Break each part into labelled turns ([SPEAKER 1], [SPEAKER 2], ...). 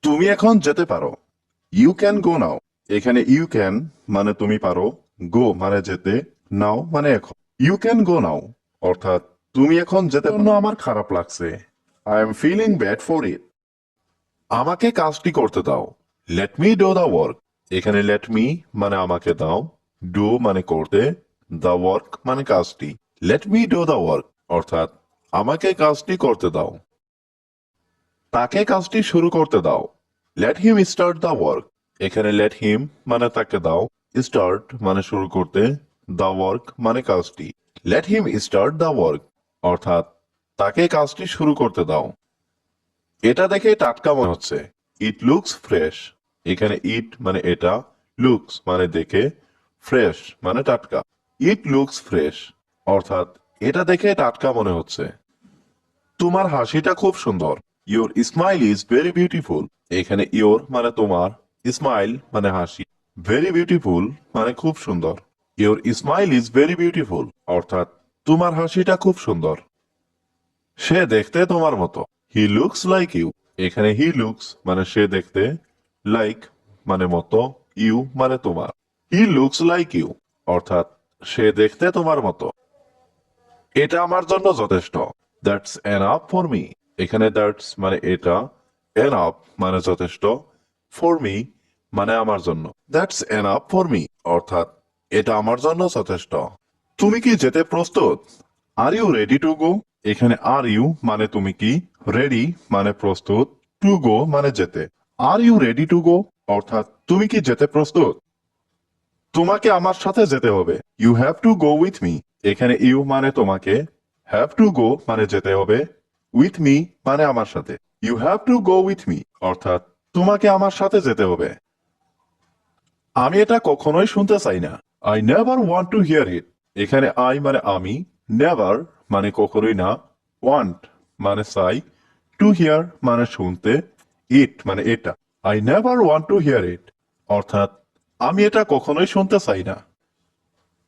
[SPEAKER 1] তুমি এখন যেতে পারো। ইউ ক্যান গো নাও। এখানে ইউ ক্যান মানে তুমি পারো, গো মানে যেতে, নাও মানে এখন। ইউ ক্যান গো নাও অর্থাৎ তুমি এখন যেতে পারো। আমার খারাপ লাগছে। I am feeling bad for it. আমাকে কাজটি করতে দাও। Let me do the work. এখানে লেট মি মানে আমাকে দাও, ডু মানে করতে, দ্য ওয়ার্ক মানে কাজটি। Late me do the work অর্থাৎ আমাকে কাজটি করতে দাও। তাকে কাজটি শুরু করতে দাও। Let him start the work. এখানে লেট হিম মানে তাকে দাও, স্টার্ট মানে শুরু করতে, দ্য ওয়ার্ক মানে কাজটি। Let him start the work অর্থাৎ তাকে কাজটি শুরু করতে দাও। এটা দেখে টাটকা মনে হচ্ছে। It looks fresh. এখানে ইট মানে এটা, লুকস মানে দেখে, ফ্রেশ মানে টাটকা। ইট লুকস ফ্রেশ অর্থাৎ এটা দেখে টাটকা মনে হচ্ছে। তোমার হাসিটা খুব সুন্দর। Your smile is very beautiful. এখানে ইওর মানে তোমার, স্মাইল মানে হাসি, ভেরি বিউটিফুল মানে খুব সুন্দর। Your smile is very beautiful অর্থাৎ তোমার হাসিটা খুব সুন্দর। সে দেখতে তোমার মতো। He looks like you. এখানে হি লুকস মানে সে দেখতে, লাইক মানে মতো, ইউ মানে তোমার। হি লুকস লাইক ইউ অর্থাৎ সে দেখতে তোমার মতো। এটা আমার জন্য যথেষ্ট। That's enough for me. এখানে দ্যাটস মানে এটা, এনাফ মানে যথেষ্ট, ফর মি মানে আমার জন্য। দ্যাটস এনাফ ফর মি অর্থাৎ এটা আমার জন্য যথেষ্ট। তুমি কি যেতে প্রস্তুত? Are you ready to go? এখানে আর ইউ মানে তুমি কি, রেডি মানে প্রস্তুত, টু গো মানে যেতে। Are you ready to go অর্থাৎ তুমি কি যেতে প্রস্তুত? তোমাকে আমার সাথে যেতে হবে। You have to go with me. এখানে ইউ মানে তোমাকে, হ্যাভ টু গো মানে যেতে হবে, উইথ মি মানে আমার সাথে। You have to go with me অর্থাৎ তোমাকে আমার সাথে যেতে হবে। আমি এটা কখনোই শুনতে চাই না। I never want to hear it. এখানে আই মানে আমি, নেভার মানে কখনোই না, ওয়ান্ট মানে চাই, টু হিয়ার মানে শুনতে, ইট মানে এটা। I never want to hear it অর্থাৎ আমি এটা কখনোই শুনতে চাই না।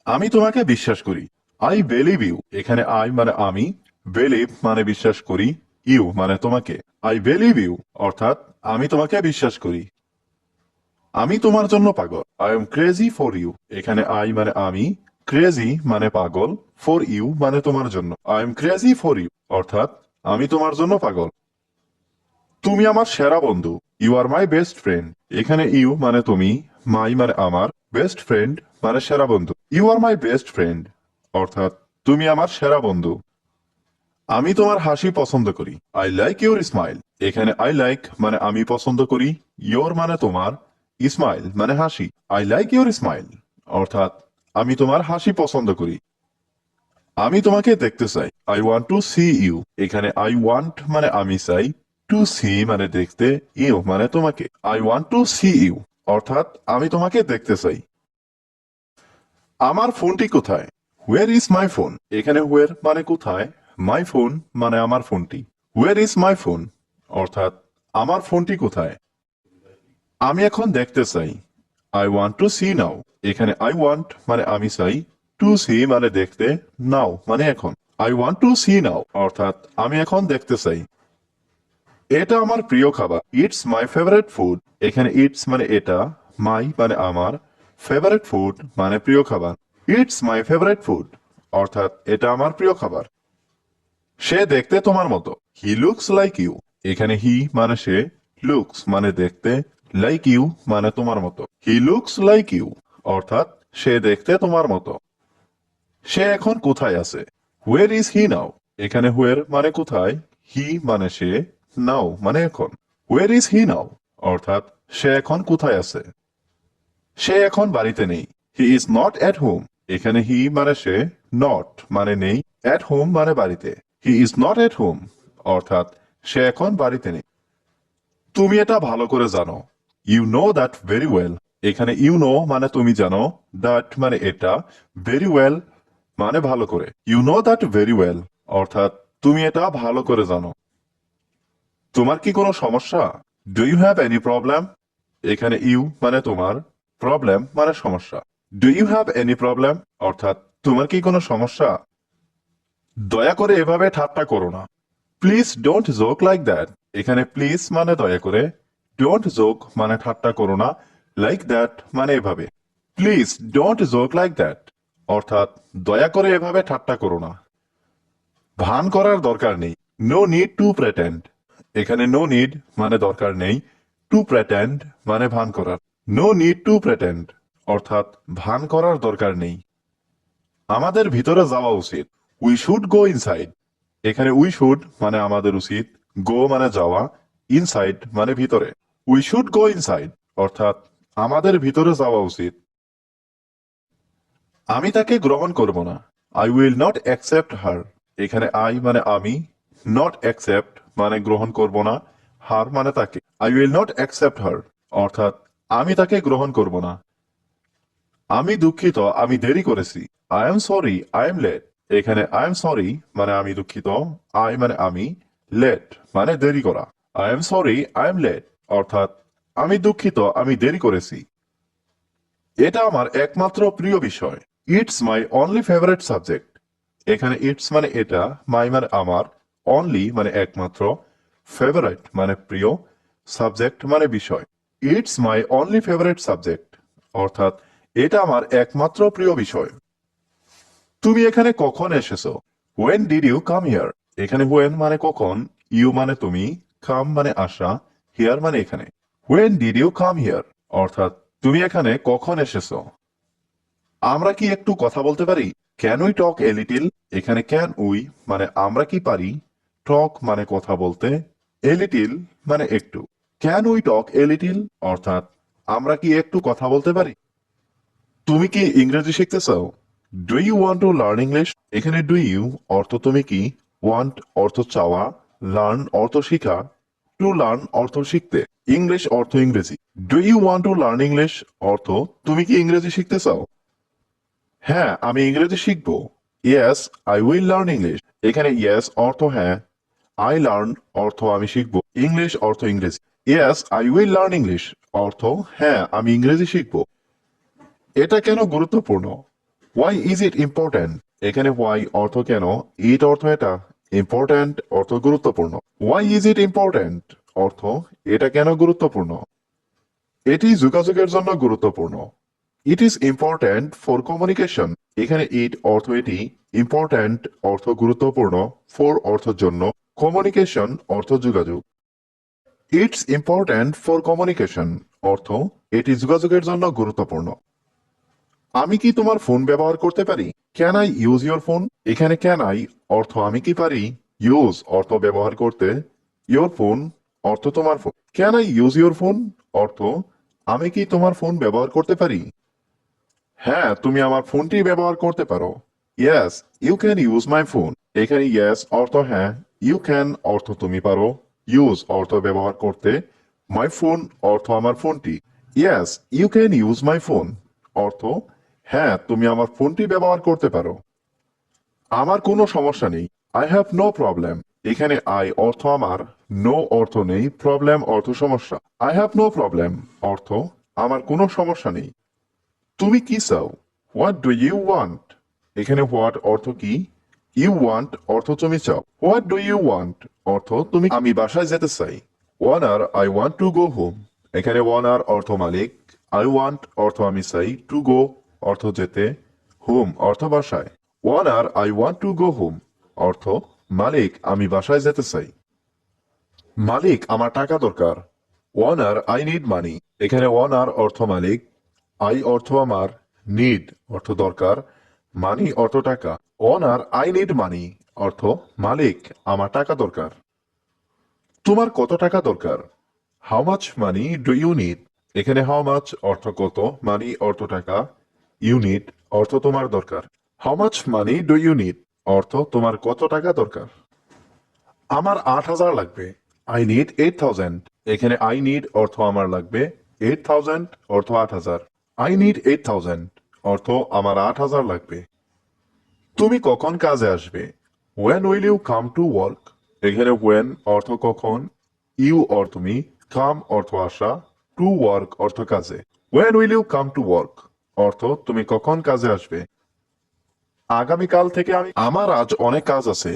[SPEAKER 1] আমি তোমাকে বিশ্বাস করি। I believe you. এখানে আই মানে আমি, বিলিভ মানে বিশ্বাস করি, ইউ মানে তোমাকে। আই বিলিভ ইউ অর্থাৎ আমি তোমাকে বিশ্বাস করি। আমি তোমার জন্য পাগল। I am crazy for you. এখানে আই মানে আমি, ক্রেজি মানে পাগল, ফর ইউ মানে তোমার জন্য। I am crazy for you অর্থাৎ আমি তোমার জন্য পাগল। তুমি আমার সেরা বন্ধু। You are my best friend. এখানে ইউ মানে তুমি, মাই মানে আমার, বেস্ট ফ্রেন্ড মানে সেরা বন্ধু। You are my best friend অর্থাৎ তুমি আমার সেরা বন্ধু। আমি তোমার হাসি পছন্দ করি। I like your smile. এখানে আই লাইক মানে আমি পছন্দ করি, ইয়োর মানে তোমার, স্মাইল মানে হাসি। আই লাইক ইউর স্মাইল অর্থাৎ আমি তোমার হাসি পছন্দ করি। আমি তোমাকে দেখতে চাই। I want to see you. এখানে আই ওয়ান্ট মানে আমি চাই, টু সি মানে দেখতে, ইউ মানে তোমাকে। I want to see you অর্থাৎ আমি তোমাকে দেখতে চাই। আমার ফোনটি কোথায়? Where is my phone? এখানে হোয়ার মানে কোথায়, মাই ফোন মানে আমার ফোনটি। হোয়ার ইজ মাই ফোন অর্থাৎ আমার ফোনটি কোথায়? আমি এখন দেখতে চাই। I want to see now. এখানে আই ওয়ান্ট মানে আমি চাই, টু সি মানে দেখতে, নাও মানে এখন। I want to see now অর্থাৎ আমি এখন দেখতে চাই। এটা আমার প্রিয় খাবার। It's my favourite food. এখানে ইটস মানে এটা, মাই মানে আমার, ফেভারিট ফুড মানে প্রিয় খাবার। ইটস মাই ফেভারিট ফুড অর্থাৎ এটা আমার প্রিয় খাবার। সে দেখতে তোমার মতো। He looks like you. এখানে হি মানে সে, লুকস মানে দেখতে, লাইক ইউ মানে তোমার মতো। হি লুকস লাইক ইউ অর্থাৎ সে দেখতে তোমার মতো। সে এখন কোথায় আছে? হোয়ার ইজ হি নাও? এখানে হোয়ার মানে কোথায়, হি মানে সে, নাও মানে এখন। হোয়ার ইজ হি নাও অর্থাৎ সে এখন কোথায় আছে? সে এখন বাড়িতে নেই। He is not at home. এখানে হি মানে সে, নট মানে নেই, এট হোম মানে বাড়িতে। He is not at home অর্থাৎ সে এখন বাড়িতে নেই। তুমি এটা ভালো করে জানো। You know that very well. এখানে ইউ নো মানে তুমি জানো, দ্যাট মানে এটা, ভেরি ওয়েল মানে ভালো করে। You know that very well অর্থাৎ তুমি এটা ভালো করে জানো। তোমার কি কোনো সমস্যা? Do you have any problem? এখানে ইউ মানে তোমার, প্রবলেম মানে সমস্যা। Do you have any problem অর্থাৎ তোমার কি কোনো সমস্যা? দয়া করে এভাবে ঠাট্টা করো না। Please don't joke like that. এখানে প্লিজ মানে দয়া করে, ডোন্ট জোক মানে ঠাট্টা করো না, লাইক দ্যাট মানে এভাবে। Please don't joke like that অর্থাৎ দয়া করে এভাবে ঠাট্টা করো না। ভান করার দরকার নেই, নো নিড টু প্রেটেন্ড। এখানে নো নিড মানে দরকার নেই, টু প্রেটেন্ড মানে ভান করার। নো নিড টু প্রেটেন্ড অর্থাৎ ভান করার দরকার নেই। আমাদের ভিতরে যাওয়া উচিত, উই শুড গো ইনসাইড। এখানে উই শুড মানে আমাদের উচিত, গো মানে যাওয়া, ইনসাইড মানে ভিতরে। উই শুড গো ইনসাইড অর্থাৎ আমাদের ভিতরে যাওয়া উচিত। আমি তাকে গ্রহণ করব না, আই উইল নট অ্যাকসেপ্ট হার। এখানে আই মানে আমি, নট অ্যাকসেপ্ট মানে গ্রহণ করব না, হার মানে তাকে। আই উইল নট অ্যাকসেপ্ট হার অর্থাৎ আমি তাকে গ্রহণ করব না। আমি দুঃখিত, আমি দেরি করেছি, I am sorry, I am late. এখানে আই এম সরি মানে আমি দুঃখিত, আই মানে আমি, লেট মানে দেরি করা। I am sorry, I am late অর্থাৎ আমি দুঃখিত, আমি দেরি করেছি। এটা আমার একমাত্র প্রিয় বিষয়, it's my only favourite subject. এখানে ইটস মানে এটা, মাই মানে আমার, অনলি মানে একমাত্র, ফেভারিট মানে প্রিয়, সাবজেক্ট মানে বিষয়। It's my only favourite subject অর্থাৎ এটা আমার একমাত্র প্রিয় বিষয়। তুমি এখানে কখন এসেছো, when did you come here. এখানে ওয়েন মানে কখন, ইউ মানে তুমি, কাম মানে আসা, হিয়ার মানে এখানে। When did you come here অর্থাৎ তুমি এখানে কখন এসেছো। আমরা কি একটু কথা বলতে পারি, can we talk a little. এখানে ক্যান উই মানে আমরা কি পারি, টক মানে কথা বলতে, এ লিটিল মানে একটু। Can we talk a little অর্থাৎ আমরা কি একটু কথা বলতে পারি। তুমি কি ইংরেজি শিখতে চাও, do you want to learn English. এখানে ডু ইউ অর্থ তুমি কি, ওয়ান্ট অর্থ চাওয়া, লার্ন অর্থ শিখা, টু লার্ন অর্থ শিখতে, ইংলিশ অর্থ ইংরেজি। Do you want to learn English অর্থ তুমি কি ইংরেজি শিখতে চাও। হ্যাঁ, আমি ইংরেজি শিখবো, yes I will learn English. এখানে ইয়েস অর্থ হ্যাঁ, আই লার্ন অর্থ আমি শিখবো, ইংলিশ অর্থ ইংরেজি। Yes I will learn English অর্থ হ্যাঁ আমি ইংরেজি শিখবো। এটা কেন গুরুত্বপূর্ণ, হোয়াই ইজ ইট ইম্পর্ট্যান্ট। এখানে হোয়াই অর্থ কেন, ইট অর্থ এটা, ইম্পর্ট্যান্ট অর্থ গুরুত্বপূর্ণ। হোয়াই ইজ ইট ইম্পর্ট্যান্ট অর্থ এটা কেন গুরুত্বপূর্ণ। এটি যোগাযোগের জন্য গুরুত্বপূর্ণ, it is important for communication. এখানে ইট অর্থ এটি, ইম্পর্ট্যান্ট অর্থ গুরুত্বপূর্ণ, ফর অর্থ জন্য, কমিউনিকেশন অর্থ যোগাযোগ। ইটস ইম্পর্ট্যান্ট ফর কমিউনিকেশন অর্থ এটি যোগাযোগের জন্য গুরুত্বপূর্ণ। আমি কি তোমার ফোন ব্যবহার করতে পারি, can I use your phone. এখানে ক্যান আই অর্থ আমি কি পারি, ইউজ অর্থ ব্যবহার করতে, ইউর ফোন অর্থ তোমার phone. Can I use your phone অর্থ আমি কি তোমার ফোন ব্যবহার করতে পারি। হ্যাঁ, তুমি আমার ফোনটি ব্যবহার করতে পারো, yes you can use my phone. এখানে ইয়েস অর্থ হ্যাঁ, ইউ ক্যান অর্থ তুমি পারো, ইউজ অর্থ ব্যবহার করতে, মাই ফোন অর্থ আমার ফোনটি। Yes you can use my phone অর্থ হ্যাঁ তুমি আমার ফোনটি ব্যবহার করতে পারো। আমার কোনো সমস্যা নেই, আই হ্যাভ নো প্রবলেম। এখানে আই অর্থ আমার, নো অর্থ নেই, প্রবলেম অর্থ সমস্যা। আই হ্যাভ নো প্রবলেম অর্থ আমার কোনো সমস্যা নেই। তুমি কি চাও, হোয়াট ডু ইউ ওয়ান্ট। এখানে হোয়াট অর্থ কি, ইউ ওয়ান্ট অর্থ তুমি চাও, হোয়াট ডু ইউ ওয়ান্ট অর্থ তুমি আমি বাসায় যেতে চাই। Wanna I want to go home. এখানে ওয়ানার অর্থ মালিক, আই ওয়ান্ট অর্থ আমি চাই, টু গো অর্থ যেতে, হোম অর্থ বাসায়। Wanna I want to go home অর্থ মালিক আমি বাসায় যেতে চাই। মালিক আমার টাকা দরকার, ওয়ানার আই নিড মানি। এখানে ওয়ানার অর্থ মালিক, আই অর্থ আমার, নিড অর্থ দরকার, মানি অর্থ টাকা। ওনার আই নিড মানি অর্থ মালিক আমার টাকা দরকার। তোমার কত টাকা দরকার, how much money do you need. এখানে হাউ মাচ অর্থ কত, মানি অর্থ টাকা, ইউনিট অর্থ তোমার দরকার। How much money do you need অর্থ তোমার কত টাকা দরকার। আমার 8,000 লাগবে, আই নিড 8,000। এখানে আই নিড অর্থ আমার লাগবে, 8,000 অর্থ 8,000। আই নিড 8,000 অর্থ আমার 8,000 লাগবে। তুমি কখন কাজে আসবে, when will you come to work. এখানে ওয়েন অর্থ কখন, ইউ অর্থ তুমি, কাম অর্থ আসা, টু ওয়ার্ক অর্থ কাজে। When will you come to work অর্থ তুমি কখন কাজে আসবে। আগামীকাল থেকে আমার আজ অনেক কাজ আছে,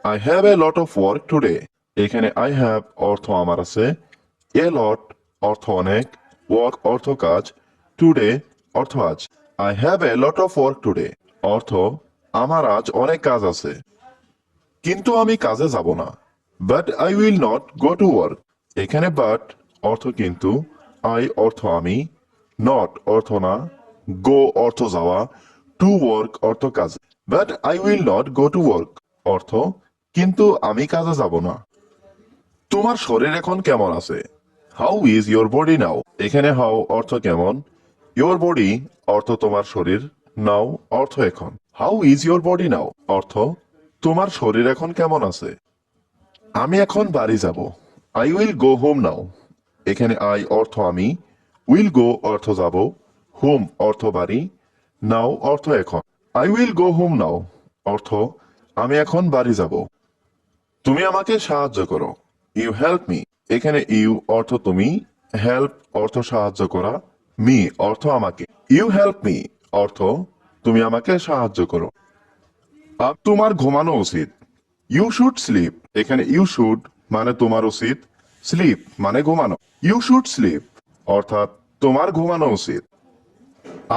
[SPEAKER 1] I have a lot of work today. এখানে আই হ্যাভ অর্থ আমার আছে, এ লট অর্থ অনেক, ওয়ার্ক অর্থ কাজ, টুডে অর্থ আজ। I have a lot of work today অর্থ আমার আজ অনেক কাজ আছে, কিন্তু আমি কাজে যাব না। But I will not go to work. এখানে বাট অর্থ কিন্তু, আই অর্থ আমি, নট অর্থ না, গো অর্থ যাওয়া, টু ওয়ার্ক অর্থ কাজ। But I will not go to work অর্থ কিন্তু আমি কাজে যাব না। তোমার শরীর এখন কেমন আছে? হাউ ইজ ইয়োর বডি নাও। এখানে হাউ অর্থ কেমন, ইয়োর বডি অর্থ তোমার শরীর, নাও অর্থ এখন। হাউ ইজ ইয়োর বডি নাও অর্থ তোমার শরীর এখন কেমন আছে। আমি এখন বাড়ি যাব। আই উইল গো হোম নাও। এখানে আই অর্থ আমি, উইল গো অর্থ যাব, হোম অর্থ বাড়ি, নাও অর্থ এখন। I will go home now অর্থ আমি এখন বাড়ি যাব। তুমি আমাকে সাহায্য করো। You help me. এখানে ইউ অর্থ তুমি, হেল্প অর্থ সাহায্য করা, মি অর্থ আমাকে। ইউ হেল্প মি অর্থ তুমি আমাকে সাহায্য করো। তোমার ঘুমানো উচিত। You should sleep. এখানে ইউ শুড মানে তোমার উচিত, স্লিপ মানে ঘুমানো। ইউ শুড স্লিপ অর্থাৎ তোমার ঘুমানো উচিত।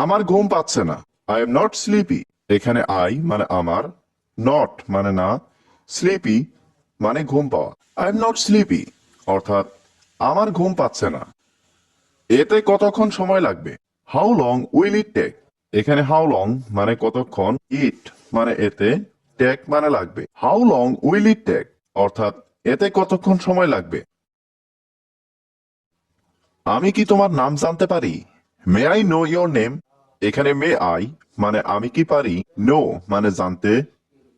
[SPEAKER 1] আমার ঘুম পাচ্ছে না। I am not sleepy. এখানে আই মানে আমার, নট মানে না, স্লিপি মানে ঘুম পাওয়া। আই এম নট স্লিপি অর্থাৎ আমার ঘুম পাচ্ছে না। এতে কতক্ষণ সময় লাগবে? How long will it take. এখানে হাউ লং মানে কতক্ষণ, ইট মানে এতে, টেক মানে লাগবে। How long will it take অর্থাৎ এতে কতক্ষণ সময় লাগবে। আমি কি তোমার নাম জানতে পারি? May I know your name. এখানে মে আই মানে আমি কি পারি, নো মানে জানতে,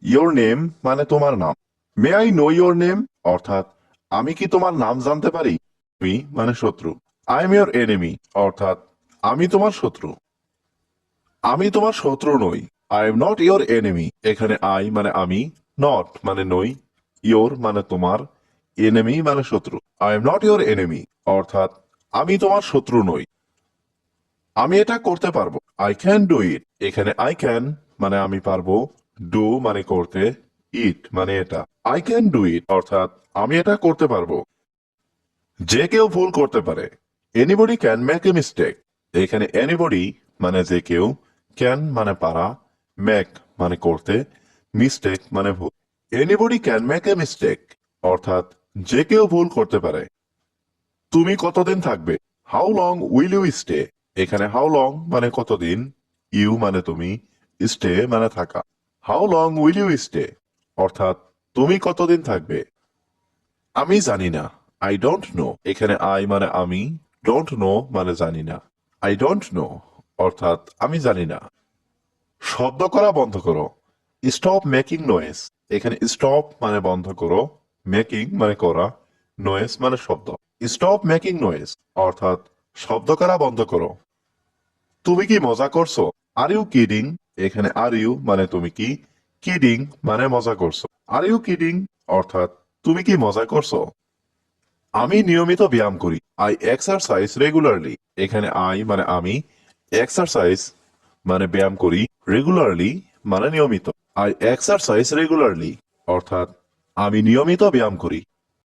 [SPEAKER 1] ইয়োর নেম মানে তোমার নাম। May I know your name অর্থাৎ আমি কি তোমার নাম জানতে পারি। তুমি মানে শত্রু। আই এম ইয়োর এনিমি অর্থাৎ আমি তোমার শত্রু। আমি তোমার শত্রু নই। I am not your enemy. এখানে আই মানে আমি, নট মানে নই, ইয়োর মানে তোমার, এনিমি মানে শত্রু। I am not your enemy অর্থাৎ আমি তোমার শত্রু নই। আমি এটা করতে পারবো। I can do it. এখানে আই ক্যান মানে আমি পারবো, ডু মানে করতে, ইট মানে এটা। আই ক্যান ডু ইট অর্থাৎ আমি এটা করতে পারবো। যে কেউ ভুল করতে পারে। Anybody can make a mistake. এখানে এনিবডি মানে যে কেউ, ক্যান মানে পারা, মেক মানে করতে, মিস্টেক মানে ভুল। Anybody can make a mistake অর্থাৎ যে কেউ ভুল করতে পারে। তুমি কতদিন থাকবে? How long will you stay. এখানে হাউ লং মানে কতদিন, ইউ মানে তুমি, স্টে মানে থাকা। How long will you stay অর্থাৎ তুমি কতদিন থাকবে। আমি জানি না। I don't know. এখানে আই মানে আমি, ডোন্ট নো মানে জানি না। আই ডোন্ট নো অর্থাৎ আমি জানি না। শব্দ করা বন্ধ করো। Stop making noise. এখানে স্টপ মানে বন্ধ করো, মেকিং মানে করা, নয়েজ মানে শব্দ। স্টপ মেকিং নয়েজ অর্থাৎ শব্দ করা বন্ধ করো। তুমি কি মজা করছো? Are you kidding. এখানে আর ইউ মানে তুমি কি, কিডিং মানে মজা করছো। আর ইউ কিডিং অর্থাৎ তুমি কি মজা করছো। আমি নিয়মিত ব্যায়াম করি। I exercise regularly. এখানে আই মানে আমি, এক্সারসাইজ মানে ব্যায়াম করি, রেগুলারলি মানে নিয়মিত। আই এক্সারসাইজ রেগুলারলি অর্থাৎ আমি নিয়মিত ব্যায়াম করি।